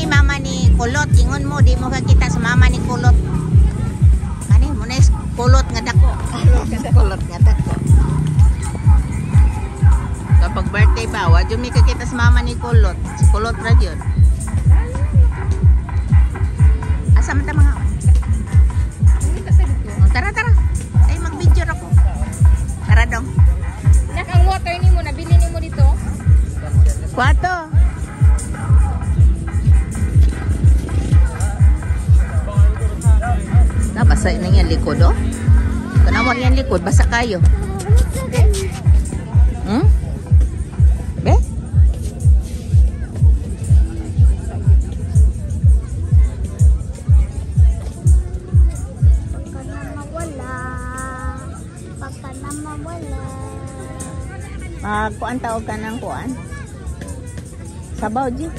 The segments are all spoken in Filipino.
mama ni Kulot. Ingon mo, di mo kakita sa mama ni Kulot. Kani mo na Kulot nga dako. Kulot nga dako. Kapag birthday pa, wadyo may kakita sa mama ni Kulot. Si Kulot ra yun. Asa man ta mga? Tara, tara. Ay, mag-video ako. Tara dong. Nak, ang water ni mo, nabili ni mo dito? Kwato. Basa na yan likod, oh. Kanawar yan likod, basa kayo. Hmm? Be? Pagka na mawala. Kuan tawag ka ng kuan? Sabaw, G.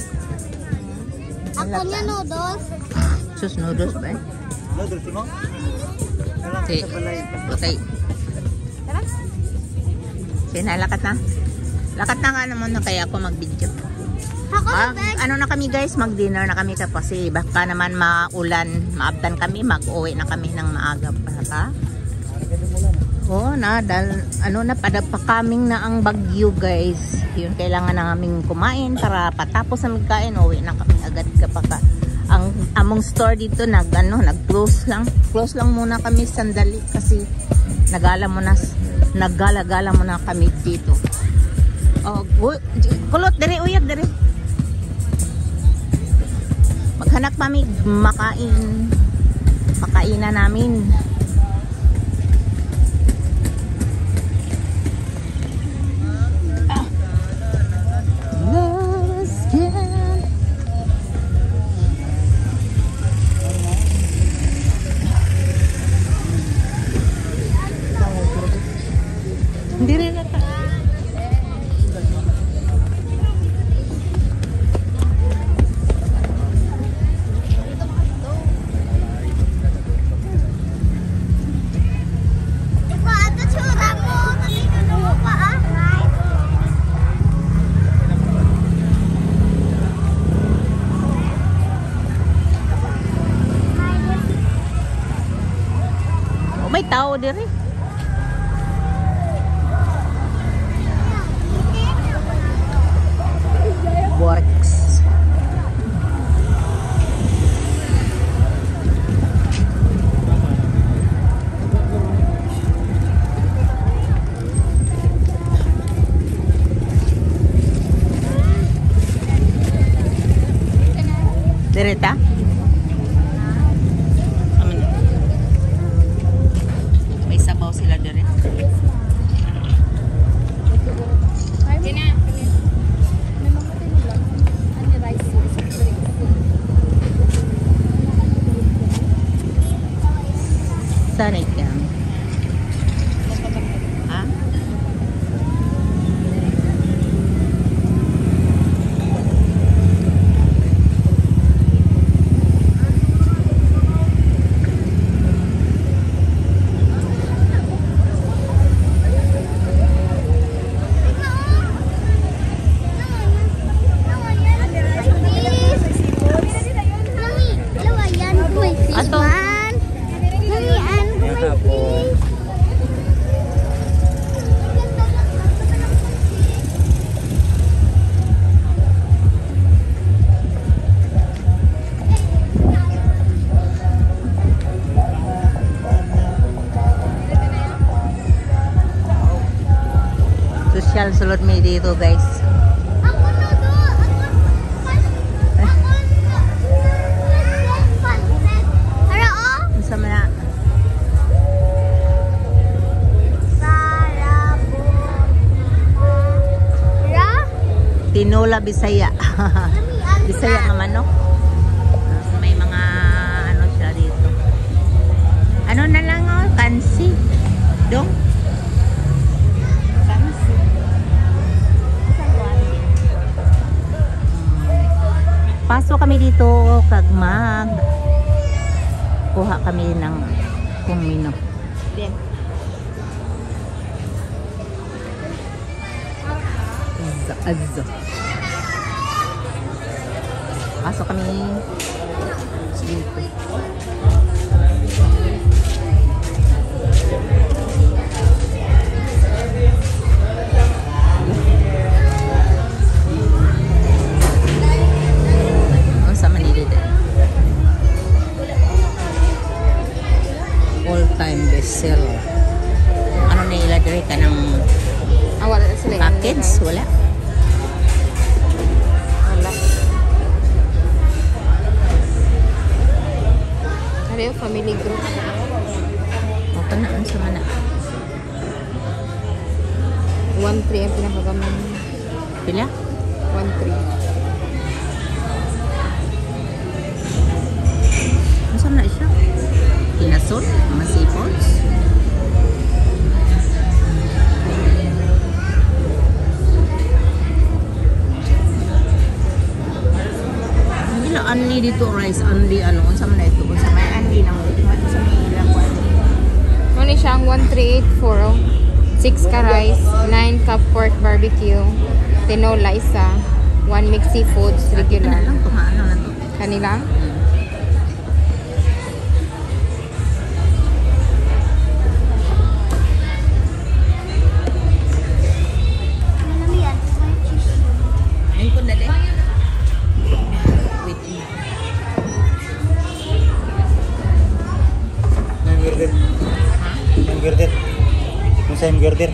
Ako niya noodles. Sus, noodles ba? Noodles mo? Si, okay. Tara. Sige na, lakat na. Lakat na nga naman na kaya ako mag-video. Ako Ano na kami guys, mag-dinner na kami kasi baka naman maulan, maabtan kami, mag-uwi na kami ng maaga pa. Oo na, dahil ano na, padapakaming na ang bagyo guys. Yun, kailangan na naming kumain para patapos na magkain, uwi na kami agad kapag ang among store dito nag-close lang. Close lang muna kami sandali kasi nagala muna kami dito. Oh, Kulot diri, uyab diri. Maghanap kami makainan namin. Hindi rin na ta. May tao diri. Works. Direta? May sabaw sila dire. Sanay ka. Ha? Ato. Social sulod mi dito guys. Tinola Bisaya. Bisaya nga manok. May mga ano siya dito. Ano na lang oh, kansi. Dong. Kansi. Paso kami dito kag mag kuha kami ng kumino. Then azza. Pasok kami dito. Ang sa Manila din. All-time bestseller. Ano na iladari ka ng Wala sila. package? Wala. Wala. Ano yung family group? O ka na, ang sama na. 1-3 ang pinakagaman. Pila? 1-3. Ang sama na siya. Pinasol, mga seafoods. Ila anli dito rice, anli ano, ang sama na ito. Ang sama na anli ng ito sa may ilang kwan. Ano siya ang 1384. 6 ka rice, 9 cup pork barbecue, tinola isa, 1 mixed seafoods Ano regular. lang, tumaano na to. Kanilang? Ano yan? Ayun ko dali. Wait. Yung girder. Yung girder. Yung sa yung girder.